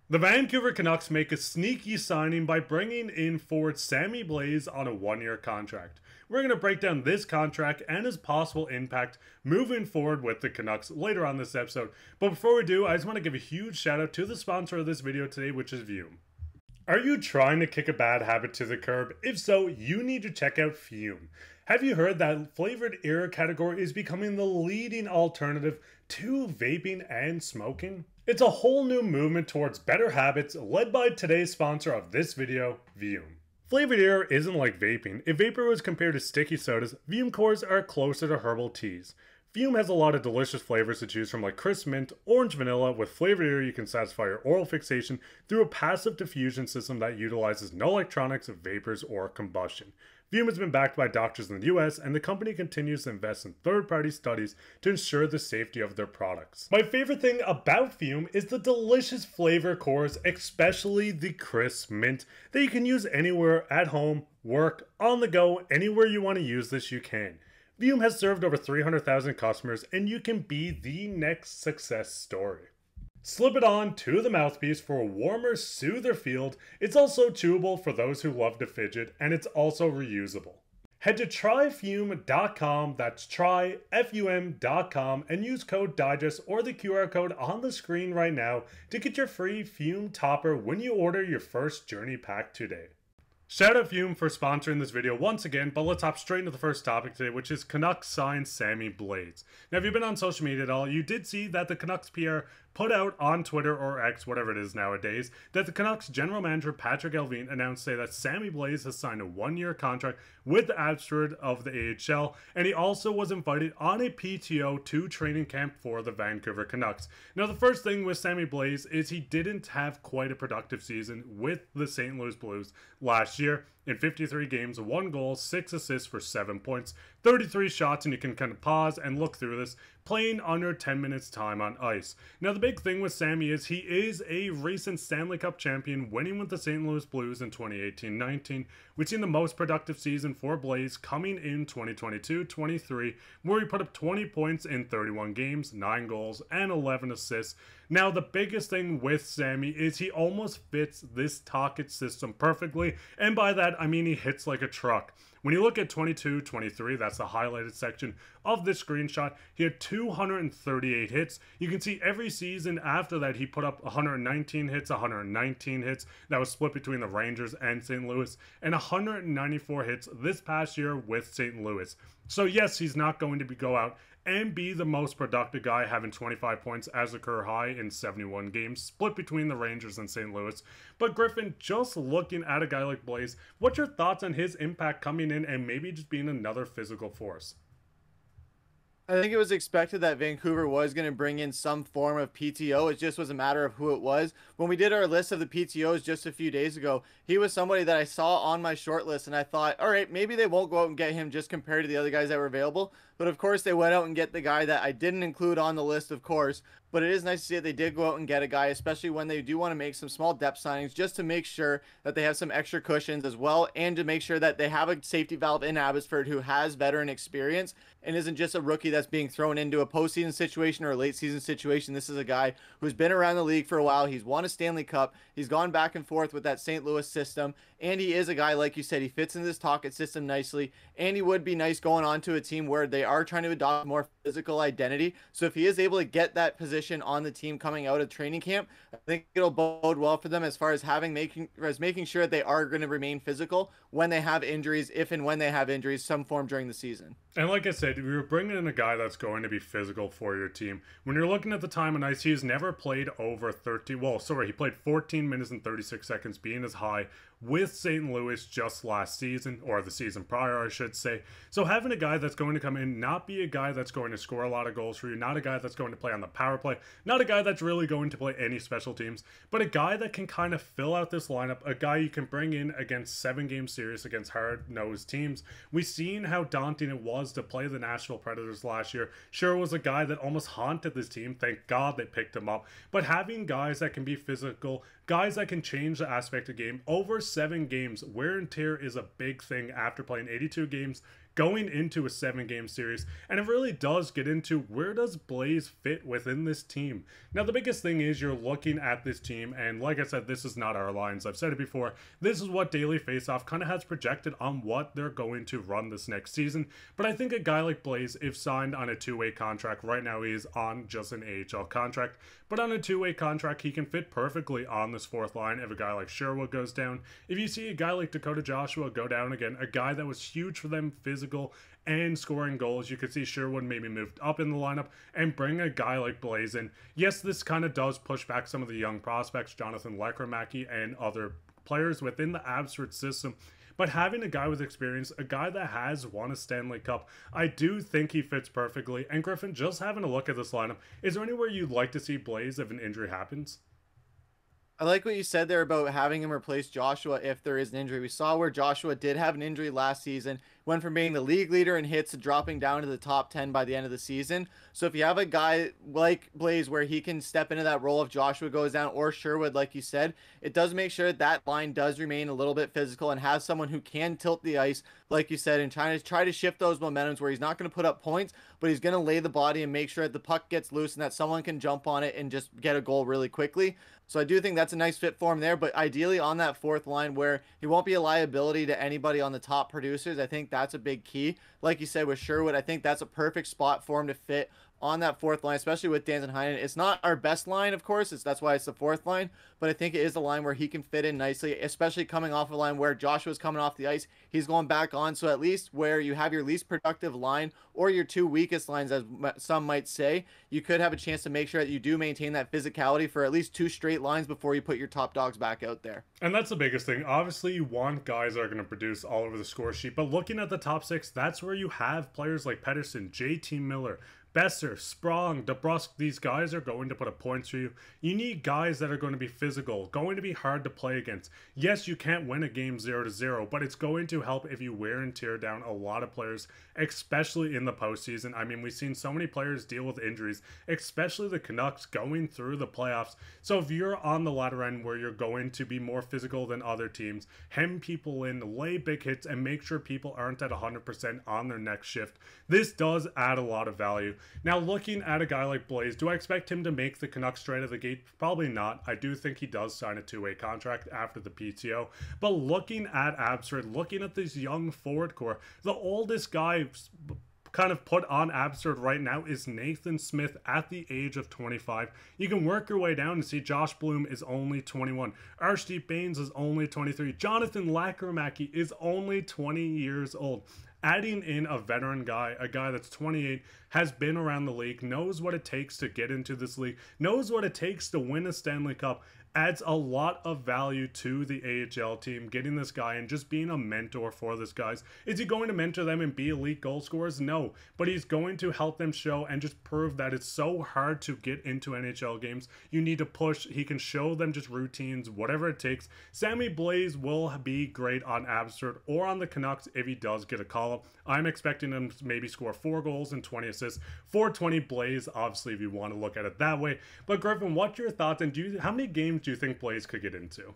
The Vancouver Canucks make a sneaky signing by bringing in forward Sammy Blais on a one-year contract. We're going to break down this contract and his possible impact moving forward with the Canucks later on this episode. But before we do, I just want to give a huge shout out to the sponsor of this video today, which is Fume. Are you trying to kick a bad habit to the curb? If so, you need to check out Fume. Have you heard that flavored air category is becoming the leading alternative to vaping and smoking? It's a whole new movement towards better habits led by today's sponsor of this video, Fume. Flavored air isn't like vaping. If vapor was compared to sticky sodas, Fume cores are closer to herbal teas. Fume has a lot of delicious flavors to choose from, like crisp mint, orange vanilla. With flavored air, you can satisfy your oral fixation through a passive diffusion system that utilizes no electronics, vapors, or combustion. Fume has been backed by doctors in the US, and the company continues to invest in third-party studies to ensure the safety of their products. My favorite thing about Fume is the delicious flavor cores, especially the crisp mint, that you can use anywhere, at home, work, on the go, anywhere you want to use this you can. Fume has served over 300,000 customers, and you can be the next success story. Slip it on to the mouthpiece for a warmer, soother feel. It's also chewable for those who love to fidget, and it's also reusable. Head to tryfume.com, that's tryfum.com, and use code DIGEST or the QR code on the screen right now to get your free Fume topper when you order your first journey pack today. Shout out Fume for sponsoring this video once again, but let's hop straight into the first topic today, which is Canucks sign Sammy Blais. Now, if you've been on social media at all, you did see that the Canucks PR put out on Twitter or X, whatever it is nowadays, that the Canucks general manager Patrik Allvin announced that Sammy Blais has signed a one-year contract with the Abbotsford of the AHL, and he also was invited on a PTO to training camp for the Vancouver Canucks. Now, the first thing with Sammy Blais is he didn't have quite a productive season with the St. Louis Blues last year. In 53 games, 1 goal, 6 assists for 7 points, 33 shots, and you can kind of pause and look through this, playing under 10 minutes time on ice. Now, the big thing with Sammy is he is a recent Stanley Cup champion, winning with the St. Louis Blues in 2018-19. We've seen the most productive season for Blais coming in 2022-23, where he put up 20 points in 31 games, 9 goals, and 11 assists. Now, the biggest thing with Sammy is he almost fits this Tocchet system perfectly, and by that, I mean he hits like a truck. When you look at 22-23, that's the highlighted section of this screenshot, he had 238 hits. You can see every season after that he put up 119 hits, 119 hits. That was split between the Rangers and St. Louis, and 194 hits this past year with St. Louis. So yes, he's not going to go out and be the most productive guy, having 25 points as a career high in 71 games, split between the Rangers and St. Louis. But Griffin, just looking at a guy like Blais, what's your thoughts on his impact coming in and maybe just being another physical force? I think it was expected that Vancouver was going to bring in some form of PTO. It just was a matter of who it was. When we did our list of the PTOs just a few days ago, he was somebody that I saw on my short list, and I thought, all right, maybe they won't go out and get him just compared to the other guys that were available. But of course, they went out and get the guy that I didn't include on the list, of course. But it is nice to see that they did go out and get a guy, especially when they do want to make some small depth signings, just to make sure that they have some extra cushions as well, and to make sure that they have a safety valve in Abbotsford who has veteran experience and isn't just a rookie that's being thrown into a postseason situation or a late season situation. This is a guy who's been around the league for a while. He's won a Stanley Cup. He's gone back and forth with that St. Louis system. And he is a guy, like you said, he fits into this Tocchet system nicely. And he would be nice going on to a team where they are trying to adopt a more physical identity. So if he is able to get that position on the team coming out of training camp, I think it'll bode well for them as far as making sure that they are going to remain physical when they have injuries, if and when they have injuries, some form during the season. And like I said, we were bringing in a guy that's going to be physical for your team. When you're looking at the time on ice, he has never played over 30. Well, sorry, he played 14 minutes and 36 seconds, being his high with St. Louis just last season, or the season prior, I should say. So having a guy that's going to come in, not be a guy that's going to score a lot of goals for you, not a guy that's going to play on the power play, not a guy that's really going to play any special teams, but a guy that can kind of fill out this lineup, a guy you can bring in against 7-game series against hard-nosed teams. We've seen how daunting it was to play the Nashville Predators last year. Sure, was a guy that almost haunted this team. Thank God they picked him up. But having guys that can be physical, guys that can change the aspect of game over 7 games, wear and tear is a big thing after playing 82 games, going into a 7-game series, and it really does get into where does Blais fit within this team. Now, the biggest thing is you're looking at this team, and like I said, this is not our lines. I've said it before. This is what Daily Faceoff kind of has projected on what they're going to run this next season. But I think a guy like Blais, if signed on a 2-way contract, right now he is on just an AHL contract, but on a 2-way contract, he can fit perfectly on this 4th line if a guy like Sherwood goes down. If you see a guy like Dakota Joshua go down again, a guy that was huge for them, physical and scoring goals, you could see Sherwood maybe moved up in the lineup and bring a guy like Blais in. Yes, this kind of does push back some of the young prospects, Jonathan Lekramaki and other players within the Abbotsford system. But having a guy with experience, a guy that has won a Stanley Cup, I do think he fits perfectly. And Griffen, just having a look at this lineup, is there anywhere you'd like to see Blais if an injury happens? I like what you said there about having him replace Joshua if there is an injury. We saw where Joshua did have an injury last season, went from being the league leader in hits to dropping down to the top 10 by the end of the season. So if you have a guy like Blais where he can step into that role if Joshua goes down, or Sherwood, like you said, it does make sure that line does remain a little bit physical and has someone who can tilt the ice, like you said, and try to shift those momentums where he's not going to put up points, but he's going to lay the body and make sure that the puck gets loose and that someone can jump on it and just get a goal really quickly. So I do think that's a nice fit for him there, but ideally on that 4th line where he won't be a liability to anybody on the top producers, I think that's a big key. Like you said with Sherwood, I think that's a perfect spot for him to fit on that 4th line, especially with Danton Heinen. It's not our best line, of course. That's why it's the 4th line, but I think it is a line where he can fit in nicely, especially coming off a line where Joshua's coming off the ice. He's going back on, so at least where you have your least productive line or your 2 weakest lines, as some might say, you could have a chance to make sure that you do maintain that physicality for at least 2 straight lines before you put your top dogs back out there. And that's the biggest thing. Obviously, you want guys that are going to produce all over the score sheet, but looking at the top 6, that's where you have players like Pettersson, JT Miller, Boeser, Sprong, DeBrusque. These guys are going to put up points for you. You need guys that are going to be physical, going to be hard to play against. Yes, you can't win a game 0-0, but it's going to help if you wear and tear down a lot of players, especially in the postseason. I mean, we've seen so many players deal with injuries, especially the Canucks going through the playoffs. So if you're on the latter end where you're going to be more physical than other teams, hem people in, lay big hits, and make sure people aren't at 100% on their next shift, this does add a lot of value. Now, looking at a guy like Blais, do I expect him to make the Canucks straight out of the gate? Probably not. I do think he does sign a 2-way contract after the PTO. But looking at Abbotsford, looking at this young forward core, the oldest guy kind of put on Abbotsford right now is Nathan Smith at the age of 25. You can work your way down and see Josh Bloom is only 21. Arshdeep Baines is only 23. Jonathan Lekramaki is only 20 years old. Adding in a veteran guy, a guy that's 28, has been around the league, knows what it takes to get into this league, knows what it takes to win a Stanley Cup, adds a lot of value to the AHL team, getting this guy and just being a mentor for this guys. Is he going to mentor them and be elite goal scorers? No, but he's going to help them show and just prove that it's so hard to get into NHL games. You need to push. He can show them just routines, whatever it takes. Sammy Blais will be great on Abbotsford or on the Canucks if he does get a call-up. I'm expecting him to maybe score 4 goals and 20 assists. 420 Blais, obviously, if you want to look at it that way. But Griffen, what's your thoughts? And how many games do you think Blais could get into?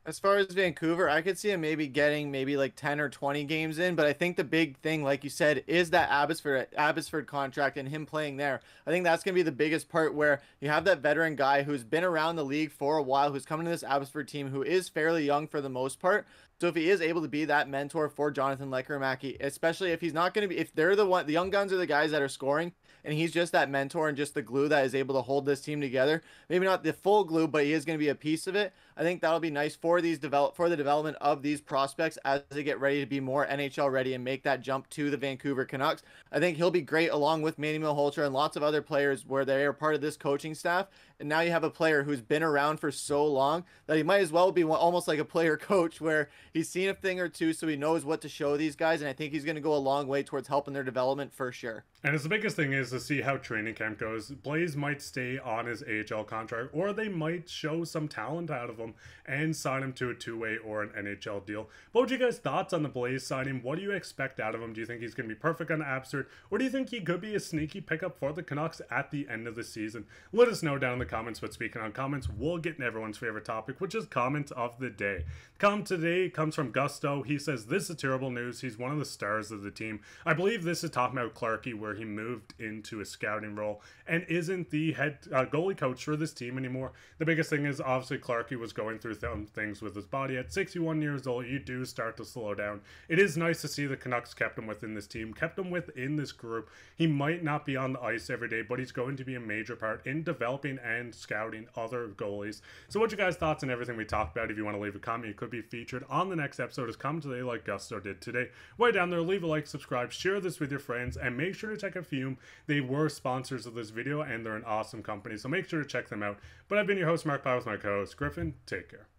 As far as Vancouver, I could see him maybe getting like 10 or 20 games in, but I think the big thing, like you said, is that Abbotsford contract and him playing there. I think that's going to be the biggest part, where you have that veteran guy who's been around the league for a while, who's coming to this Abbotsford team, who is fairly young for the most part. So if he is able to be that mentor for Jonathan Lekramaki, especially if he's not going to be, if they're the young guns are the guys that are scoring, and he's just that mentor and just the glue that is able to hold this team together. Maybe not the full glue, but he is going to be a piece of it. I think that'll be nice for the development of these prospects as they get ready to be more NHL ready and make that jump to the Vancouver Canucks. I think he'll be great along with Manny Malhotra and lots of other players where they are part of this coaching staff. And now you have a player who's been around for so long that he might as well be almost like a player coach, where he's seen a thing or two, so he knows what to show these guys. And I think he's going to go a long way towards helping their development for sure. And the biggest thing is to see how training camp goes. Blais might stay on his AHL contract, or they might show some talent out of him and sign him to a 2-way or an NHL deal. What would you guys' thoughts on the Blais signing? What do you expect out of him? Do you think he's going to be perfect on Abbotsford, or do you think he could be a sneaky pickup for the Canucks at the end of the season? Let us know down in the comments, but speaking on comments, we'll get in everyone's favorite topic, which is comment of the day. Comment today comes from Gusto. He says, this is terrible news. He's one of the stars of the team. I believe this is talking about Clarkey, where he moved into a scouting role and isn't the head goalie coach for this team anymore. The biggest thing is obviously Clarkey was going through some things with his body. At 61 years old, you do start to slow down. It is nice to see the Canucks kept him within this team, kept him within this group. He might not be on the ice every day, but he's going to be a major part in developing and scouting other goalies. So what's your guys' thoughts on everything we talked about? If you want to leave a comment, you could be featured on the next episode as Comment Today like Gusto did today. Way down there, leave a like, subscribe, share this with your friends, and make sure to check out Fume. They were sponsors of this video, and they're an awesome company, so make sure to check them out. But I've been your host, Mark Pye, with my co-host, Griffin. Take care.